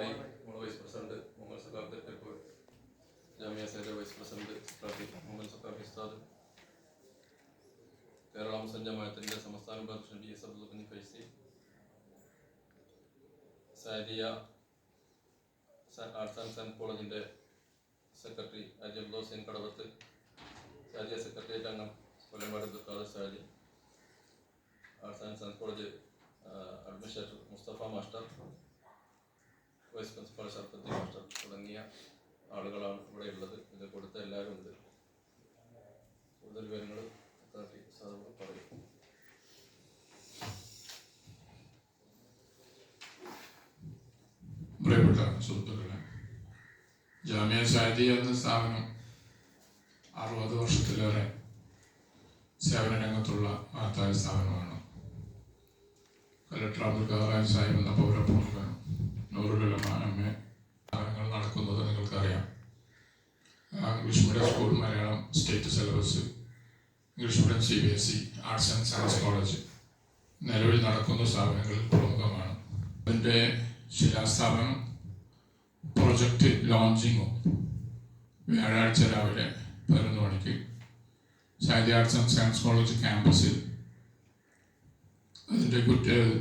ഒന്നാമതായി നമ്മുടെ vice president Muhammad Saqafi ഇപ്പോൾ ജാമിയ സൈഡ് വൈസ് പ്രസിഡന്റ് മുഹമ്മദ് സഖാഫി ഉസ്താദ്, കേരള മുസ്ലിം ജമാഅത്തിന്റെ സംസ്ഥാന president S Abdul Kunhi Faizi, Saadiya arts and science കോളേജിന്റെ സെക്രട്ടറി അജബ് ഹുസൈൻ കടവത്ത്, സാദിയ സെക്രട്ടേറിയറ്റ് അംഗം Kollambad Dukhadar Saji, arts and science college administrator Mustafa master, vice principal Sharfathi master തുടങ്ങിയ ആളുകളാണ് ഇവിടെ ഉള്ളത്. ഇത് കൊടുത്ത എല്ലാവരും ഉണ്ട്. കൂടുതൽ വിവരങ്ങൾ പറയും. പ്രിയപ്പെട്ട സുഹൃത്തുക്കളെ, ജാമിയ സാദിയ എന്ന സ്ഥാപനം 60 വർഷത്തിലേറെ സേവന രംഗത്തുള്ള മഹത്തായ സ്ഥാപനമാണ്. കലക്ടർ അബ്ദുൽ ഖാദർ സാഹിബ് എന്ന പൗരപ്രമുഖനും നൂറുൽ ഉലമ എം.എ. സ്ഥാപനങ്ങൾ നടക്കുന്നത് നിങ്ങൾക്കറിയാം. English medium school, Malayalam state syllabus, English medium CBSE, arts and science college നിലവിൽ നടക്കുന്ന സ്ഥാപനങ്ങളിൽ പ്രമുഖമാണ്. അതിൻ്റെ ശിലാസ്ഥാപനം പ്രൊജക്റ്റ് ലോഞ്ചിങ്ങും വ്യാഴാഴ്ച രാവിലെ 11 മണിക്ക് Sadiya arts and science college ക്യാമ്പസിൽ അതിൻ്റെ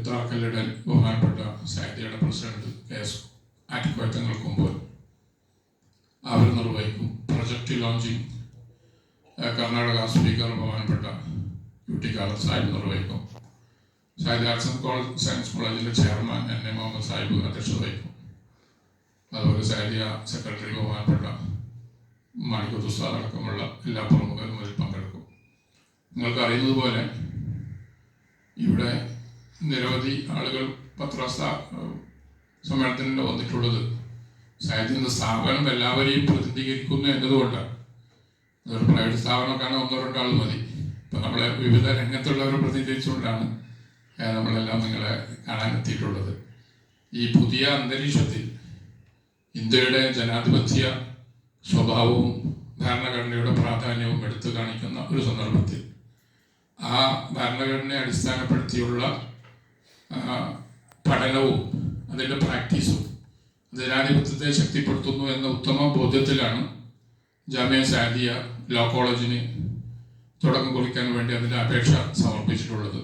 തറക്കല്ലിടൽ ബഹുമാനപ്പെട്ട സാദിയയുടെ പ്രസിഡന്റ് KS ആറ്റിക്കോയത്തങ്ങൾ കുമ്പോൾ അവർ നിർവഹിക്കും. പ്രൊജക്റ്റ് ലോഞ്ചിങ് കർണാടക സ്പീക്കർ ബഹുമാനപ്പെട്ട UT ഖാദർ സാഹിബ് നിർവഹിക്കും. സാദിയ ആർട്സ് ആൻഡ് സയൻസ് കോളേജിലെ ചെയർമാൻ NA മുഹമ്മദ് സാഹിബ് അധ്യക്ഷത വഹിക്കും. അതുപോലെ സാദിയ സെക്രട്ടറി ബഹുമാനപ്പെട്ട മാണിക്കത്ത് ഉസ്താദ് അടക്കമുള്ള എല്ലാ പ്രമുഖരും അതിൽ പങ്കെടുക്കും. നിങ്ങൾക്ക് അറിയുന്നത് പോലെ ഇവിടെ നിരവധി ആളുകൾ സമ്മേളനത്തിന് വന്നിട്ടുള്ളത് സാദിയ എന്ന സ്ഥാപനം എല്ലാവരെയും പ്രതിനിധീകരിക്കുന്നു എന്നതുകൊണ്ടാണ്. അതൊരു പ്രൈവറ്റ് സ്ഥാപനമൊക്കെ 1-2 ആൾ മതി. ഇപ്പം നമ്മളെ വിവിധ രംഗത്തുള്ളവരെ പ്രതിനിധീകരിച്ചുകൊണ്ടാണ് നമ്മളെല്ലാം നിങ്ങളെ കാണാനെത്തിയിട്ടുള്ളത്. ഈ പുതിയ അന്തരീക്ഷത്തിൽ ഇന്ത്യയുടെ ജനാധിപത്യ സ്വഭാവവും ഭരണഘടനയുടെ പ്രാധാന്യവും എടുത്തു കാണിക്കുന്ന ഒരു സന്ദർഭത്തിൽ ആ ഭരണഘടനയെ അടിസ്ഥാനപ്പെടുത്തിയുള്ള പഠനവും അതിൻ്റെ പ്രാക്ടീസും ജനാധിപത്യത്തെ ശക്തിപ്പെടുത്തുന്നു എന്ന ഉത്തമ ബോധ്യത്തിലാണ് ജാമിയ സാദിയ ലോ കോളേജിന് തുടക്കം കുറിക്കാൻ വേണ്ടി അതിൻ്റെ അപേക്ഷ സമർപ്പിച്ചിട്ടുള്ളത്.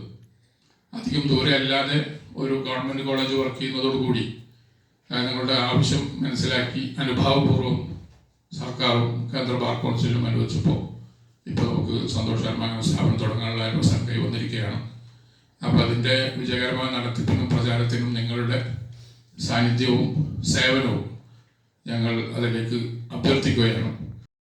അധികം ദൂരെ അല്ലാതെ ഒരു ഗവൺമെൻറ് കോളേജ് വർക്ക് ചെയ്യുന്നതോടുകൂടി ഞങ്ങളുടെ ആവശ്യം മനസ്സിലാക്കി അനുഭാവപൂർവ്വം സർക്കാരും കേന്ദ്ര ബാർ കൗൺസിലും അനുവദിച്ചപ്പോൾ ഇപ്പോൾ നമുക്ക് സന്തോഷകരമായ സ്ഥാപനം തുടങ്ങാനുള്ള അവസരം കൈവന്നിരിക്കുകയാണ്. അപ്പോൾ അതിൻ്റെ വിജയകരമായ നടത്തിപ്പിനും പ്രചാരത്തിനും നിങ്ങളുടെ സാന്നിധ്യവും സേവനവും ഞങ്ങൾ അതിലേക്ക് അഭ്യർത്ഥിക്കുകയാണ്.